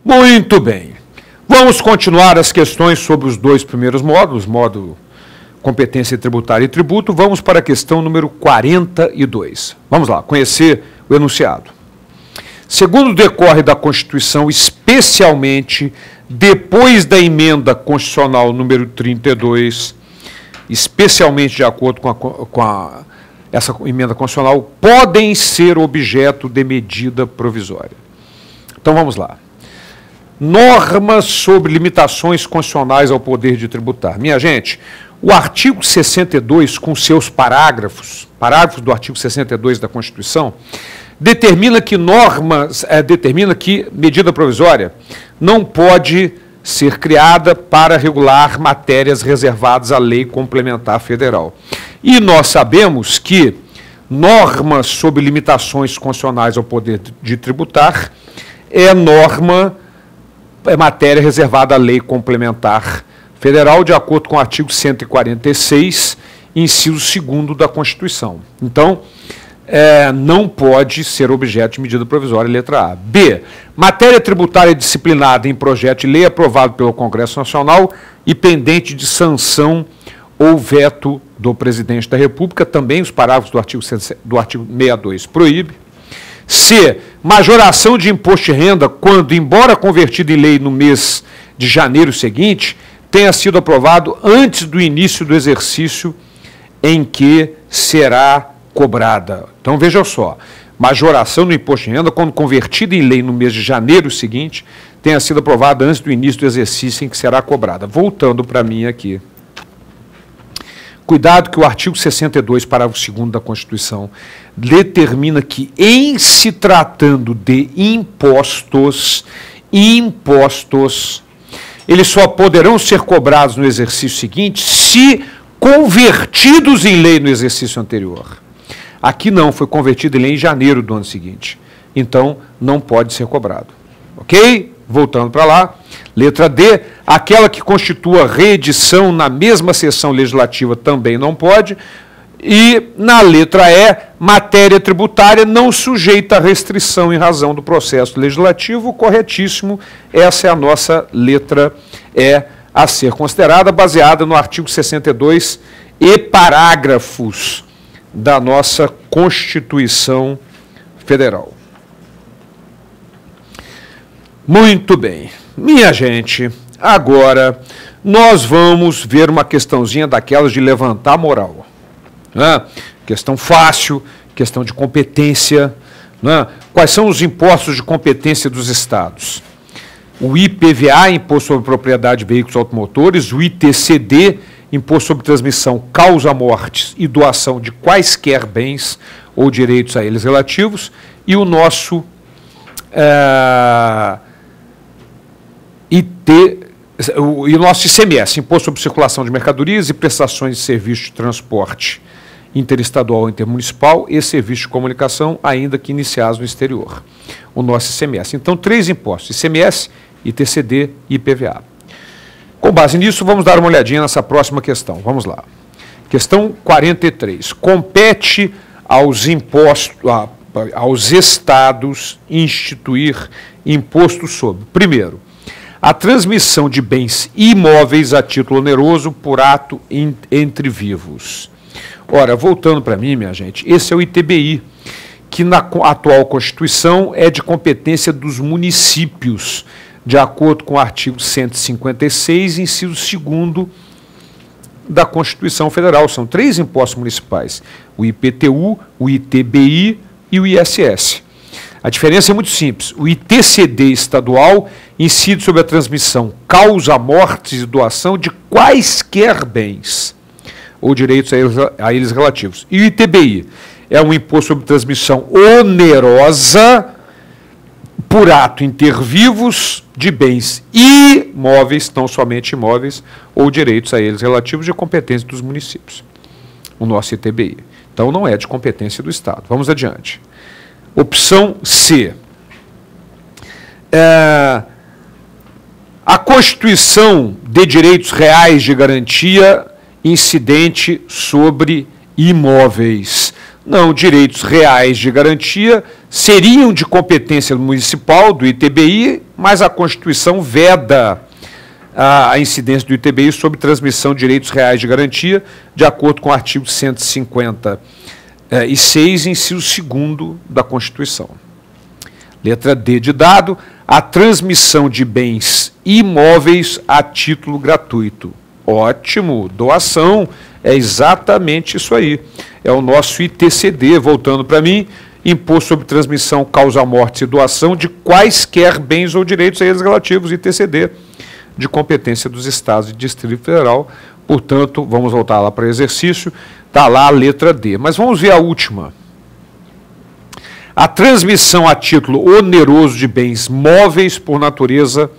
Muito bem. Vamos continuar as questões sobre os dois primeiros módulos, módulo competência tributária e tributo. Vamos para a questão número 42. Vamos lá, conhecer o enunciado. Segundo decorre da Constituição, especialmente depois da emenda constitucional número 32, especialmente de acordo com essa emenda constitucional, podem ser objeto de medida provisória. Então vamos lá. Normas sobre limitações constitucionais ao poder de tributar. Minha gente, o artigo 62, com seus parágrafos do artigo 62 da Constituição, determina que medida provisória não pode ser criada para regular matérias reservadas à lei complementar federal. E nós sabemos que normas sobre limitações constitucionais ao poder de tributar é matéria reservada à lei complementar federal, de acordo com o artigo 146, inciso 2º da Constituição. Então, não pode ser objeto de medida provisória, letra A. B, matéria tributária disciplinada em projeto de lei aprovado pelo Congresso Nacional e pendente de sanção ou veto do presidente da República, também os parágrafos do artigo 62 proíbe. C, majoração de imposto de renda quando, embora convertido em lei no mês de janeiro seguinte, tenha sido aprovado antes do início do exercício em que será cobrada. Então, veja só, majoração do imposto de renda quando convertido em lei no mês de janeiro seguinte, tenha sido aprovada antes do início do exercício em que será cobrada. Voltando para mim aqui. Cuidado que o artigo 62, parágrafo 2º da Constituição, determina que, em se tratando de impostos, eles só poderão ser cobrados no exercício seguinte se convertidos em lei no exercício anterior. Aqui não, foi convertido em lei em janeiro do ano seguinte. Então, não pode ser cobrado. Ok? Voltando para lá. Letra D, aquela que constitua reedição na mesma sessão legislativa também não pode. E, na letra E, matéria tributária não sujeita a restrição em razão do processo legislativo. Corretíssimo, essa é a nossa letra E a ser considerada, baseada no artigo 62 e parágrafos da nossa Constituição Federal. Muito bem. Minha gente, agora nós vamos ver uma questãozinha daquelas de levantar moral. Né? Questão fácil, questão de competência. Né? Quais são os impostos de competência dos estados? O IPVA, Imposto sobre Propriedade de Veículos Automotores, o ITCD, Imposto sobre Transmissão, Causa-Mortes e Doação de quaisquer bens ou direitos a eles relativos, e o nosso ICMS, Imposto sobre Circulação de Mercadorias e Prestações de Serviço de Transporte Interestadual ou Intermunicipal e Serviço de Comunicação, ainda que iniciados no exterior. O nosso ICMS. Então, 3 impostos: ICMS, ITCD e IPVA. Com base nisso, vamos dar uma olhadinha nessa próxima questão. Vamos lá. Questão 43. Compete aos estados instituir imposto sobre, primeiro, a transmissão de bens imóveis a título oneroso por ato entre vivos. Ora, voltando para mim, minha gente, esse é o ITBI, que na atual Constituição é de competência dos municípios, de acordo com o artigo 156, inciso 2º da Constituição Federal. São 3 impostos municipais: o IPTU, o ITBI e o ISS. A diferença é muito simples. O ITCD estadual incide sobre a transmissão, causa, mortes e doação de quaisquer bens ou direitos a eles relativos. E o ITBI é um imposto sobre transmissão onerosa por ato intervivos de bens imóveis, não somente imóveis, ou direitos a eles relativos de competência dos municípios. O nosso ITBI. Então, não é de competência do Estado. Vamos adiante. Opção C. A Constituição de direitos reais de garantia incidente sobre imóveis. Não, direitos reais de garantia seriam de competência municipal, do ITBI, mas a Constituição veda a incidência do ITBI sobre transmissão de direitos reais de garantia, de acordo com o artigo 156, inciso 2º da Constituição. Letra D de dado, a transmissão de bens imóveis a título gratuito. Ótimo, doação, é exatamente isso aí. É o nosso ITCD, voltando para mim, Imposto sobre Transmissão, Causa Morte e Doação de quaisquer bens ou direitos a eles relativos, ITCD, de competência dos Estados e Distrito Federal. Portanto, vamos voltar lá para o exercício, está lá a letra D. Mas vamos ver a última. A transmissão a título oneroso de bens móveis por natureza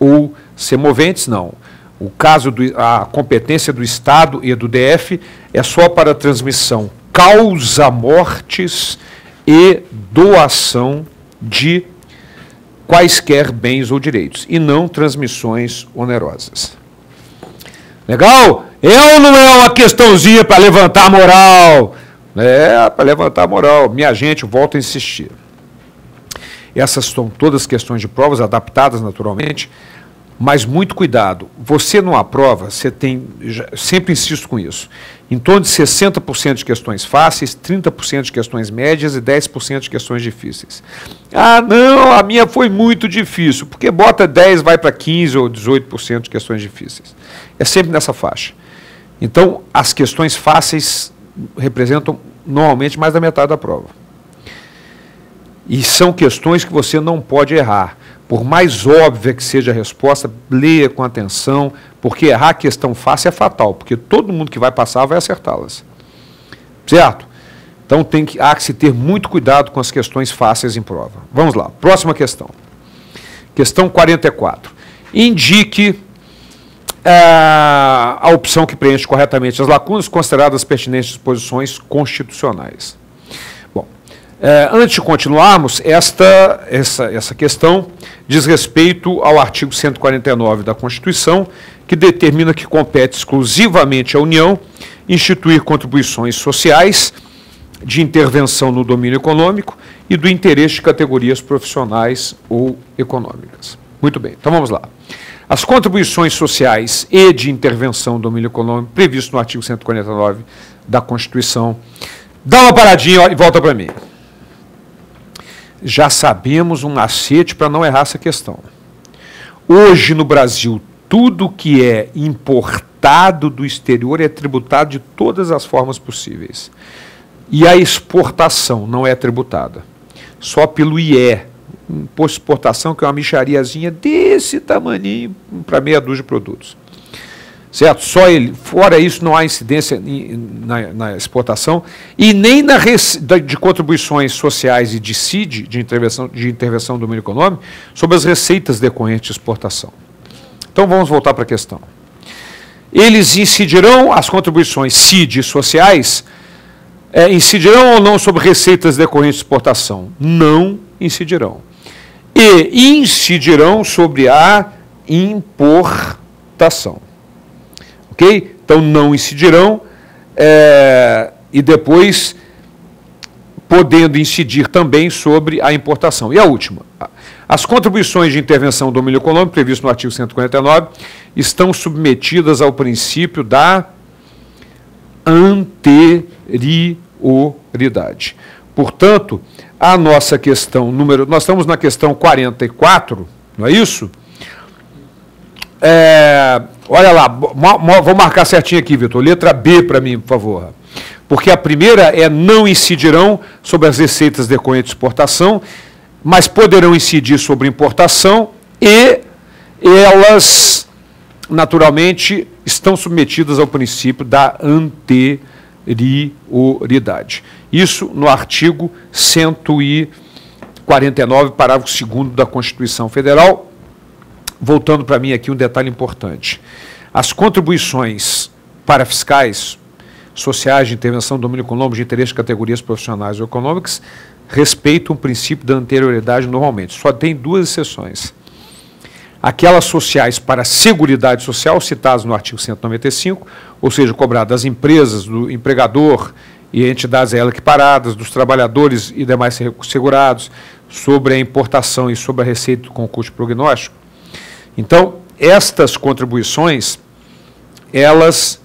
ou semoventes, não. O caso a competência do Estado e do DF é só para transmissão causa-mortes e doação de quaisquer bens ou direitos, e não transmissões onerosas. Legal? É ou não é uma questãozinha para levantar a moral? É, para levantar a moral. Minha gente, eu volto a insistir. Essas são todas questões de provas, adaptadas naturalmente, mas muito cuidado. Você não aprova, você tem, sempre insisto com isso, em torno de 60% de questões fáceis, 30% de questões médias e 10% de questões difíceis. Ah, não, a minha foi muito difícil, porque bota 10, vai para 15% ou 18% de questões difíceis. É sempre nessa faixa. Então, as questões fáceis representam normalmente mais da metade da prova. E são questões que você não pode errar. Por mais óbvia que seja a resposta, leia com atenção, porque errar a questão fácil é fatal, porque todo mundo que vai passar vai acertá-las. Certo? Então há que se ter muito cuidado com as questões fáceis em prova. Vamos lá, próxima questão. Questão 44. Indique a opção que preenche corretamente as lacunas consideradas pertinentes disposições constitucionais. Bom, antes de continuarmos, essa questão diz respeito ao artigo 149 da Constituição, que determina que compete exclusivamente à União instituir contribuições sociais de intervenção no domínio econômico e do interesse de categorias profissionais ou econômicas. Muito bem, então vamos lá. As contribuições sociais e de intervenção no domínio econômico previsto no artigo 149 da Constituição. Dá uma paradinha e volta para mim. Já sabemos um macete para não errar essa questão. Hoje no Brasil, tudo que é importado do exterior é tributado de todas as formas possíveis. E a exportação não é tributada. Só pelo IE, imposto de exportação, que é uma mixariazinha desse tamaninho para meia dúzia de produtos. Certo? Só ele. Fora isso, não há incidência na exportação e nem de contribuições sociais e de CID, de intervenção no domínio econômico, sobre as receitas decorrentes de exportação. Então, vamos voltar para a questão. Eles incidirão, as contribuições CID sociais, incidirão ou não sobre receitas decorrentes de exportação? Não incidirão. E incidirão sobre a importação. Ok? Então, não incidirão e depois podendo incidir também sobre a importação. E a última. As contribuições de intervenção no domínio econômico, previsto no artigo 149, estão submetidas ao princípio da anterioridade. Portanto, a nossa questão nós estamos na questão 44, não é isso? Olha lá, vou marcar certinho aqui, Vitor. Letra B para mim, por favor. Porque a primeira é não incidirão sobre as receitas decorrentes de exportação, mas poderão incidir sobre importação e elas, naturalmente, estão submetidas ao princípio da anterioridade. Isso no artigo 149, parágrafo 2º da Constituição Federal. Voltando para mim aqui um detalhe importante. As contribuições para fiscais, sociais, de intervenção no domínio econômico, de interesse de categorias profissionais ou econômicas, respeitam o princípio da anterioridade normalmente. Só tem duas exceções. Aquelas sociais para a Seguridade Social, citadas no artigo 195, ou seja, cobradas das empresas, do empregador e entidades a ela equiparadas, dos trabalhadores e demais segurados, sobre a importação e sobre a receita do concurso de prognóstico. Então, estas contribuições, elas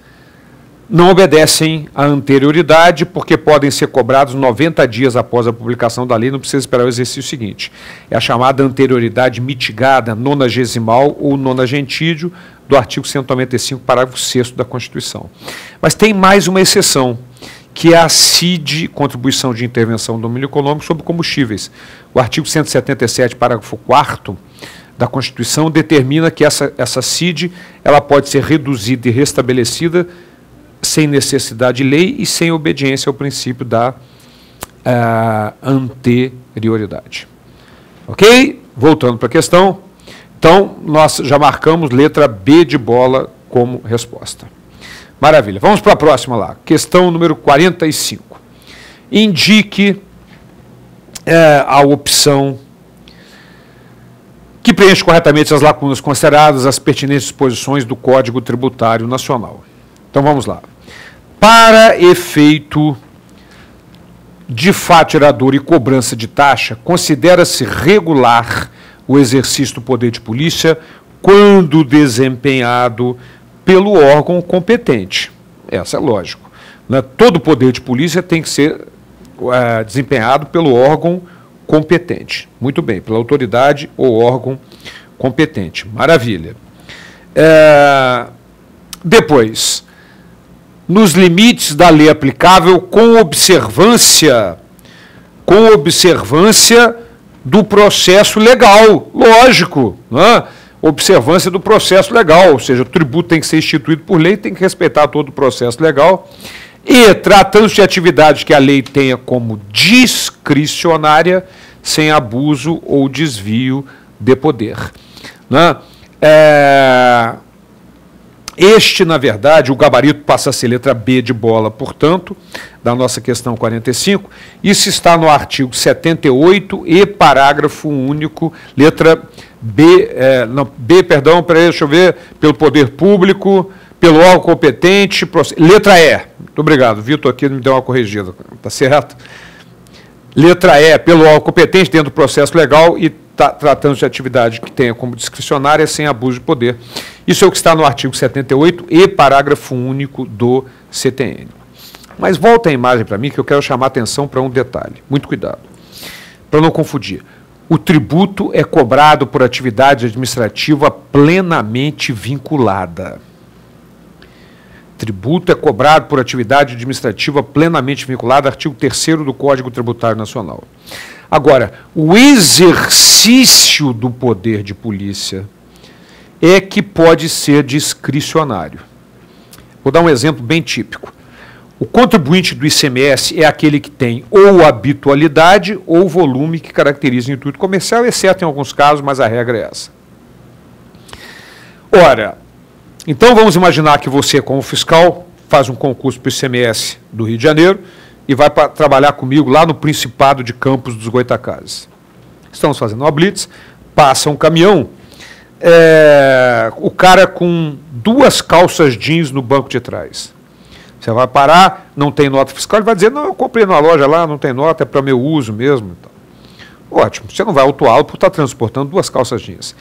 não obedecem à anterioridade, porque podem ser cobrados 90 dias após a publicação da lei, não precisa esperar o exercício seguinte. É a chamada anterioridade mitigada, nonagesimal ou nonagentídio, do artigo 195, parágrafo 6º da Constituição. Mas tem mais uma exceção, que é a CID, Contribuição de Intervenção do Domínio Econômico sobre Combustíveis. O artigo 177, parágrafo 4º da Constituição, determina que essa CID ela pode ser reduzida e restabelecida sem necessidade de lei e sem obediência ao princípio da anterioridade. Ok? Voltando para a questão. Então, nós já marcamos letra B de bola como resposta. Maravilha. Vamos para a próxima lá. Questão número 45. Indique a opção que preenche corretamente as lacunas consideradas as pertinentes disposições do Código Tributário Nacional. Então, vamos lá. Para efeito de faturador e cobrança de taxa, considera-se regular o exercício do poder de polícia quando desempenhado pelo órgão competente. Essa é lógico. Né? Todo poder de polícia tem que ser desempenhado pelo órgão competente. Muito bem, pela autoridade ou órgão competente. Maravilha. Depois, nos limites da lei aplicável, com observância do processo legal, lógico, né? Observância do processo legal, ou seja, o tributo tem que ser instituído por lei, tem que respeitar todo o processo legal, e tratando-se de atividade que a lei tenha como discricionária, sem abuso ou desvio de poder. Né? Este, na verdade, o gabarito passa a ser letra B de bola, portanto, da nossa questão 45. Isso está no artigo 78 e parágrafo único, letra B, deixa eu ver, pelo poder público, pelo órgão competente, letra E. Muito obrigado, Vitor aqui me deu uma corrigida, tá certo? Letra E, pelo órgão competente dentro do processo legal e tratando de atividade que tenha como discricionária sem abuso de poder. Isso é o que está no artigo 78 e parágrafo único do CTN. Mas volta a imagem para mim que eu quero chamar a atenção para um detalhe. Muito cuidado, para não confundir. O tributo é cobrado por atividade administrativa plenamente vinculada. Tributo é cobrado por atividade administrativa plenamente vinculada, artigo 3º do Código Tributário Nacional. Agora, o exercício do poder de polícia é que pode ser discricionário. Vou dar um exemplo bem típico. O contribuinte do ICMS é aquele que tem ou habitualidade ou volume que caracteriza o intuito comercial, exceto em alguns casos, mas a regra é essa. Ora, então vamos imaginar que você, como fiscal, faz um concurso para o ICMS do Rio de Janeiro e vai trabalhar comigo lá no Principado de Campos dos Goytacazes. Estamos fazendo uma blitz, passa um caminhão, o cara com 2 calças jeans no banco de trás. Você vai parar, não tem nota fiscal, ele vai dizer, não, eu comprei numa loja lá, não tem nota, é para meu uso mesmo. Então, ótimo, você não vai autuá-lo por estar transportando 2 calças jeans.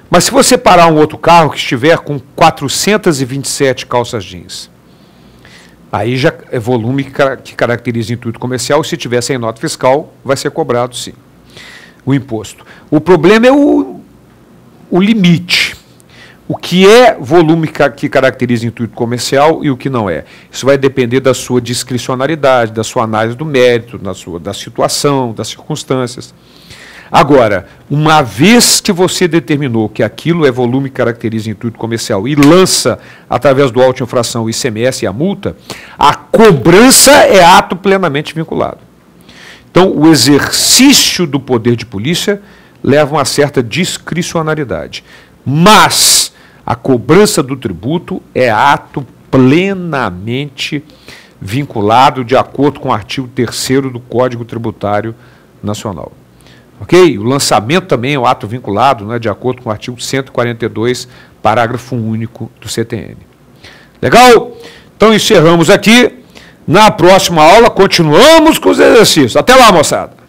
Mas se você parar um outro carro que estiver com 427 calças jeans, aí já é volume que caracteriza intuito comercial, e se tiver sem nota fiscal, vai ser cobrado sim o imposto. O problema é o limite. O que é volume que caracteriza intuito comercial e o que não é. Isso vai depender da sua discricionariedade, da sua análise do mérito, da situação, das circunstâncias. Agora, uma vez que você determinou que aquilo é volume que caracteriza intuito comercial e lança, através do auto-infração, o ICMS e a multa, a cobrança é ato plenamente vinculado. Então, o exercício do poder de polícia leva a uma certa discricionariedade. Mas a cobrança do tributo é ato plenamente vinculado de acordo com o artigo 3º do Código Tributário Nacional. Ok? O lançamento também é um ato vinculado, né, de acordo com o artigo 142, parágrafo único do CTN. Legal? Então encerramos aqui. Na próxima aula, continuamos com os exercícios. Até lá, moçada!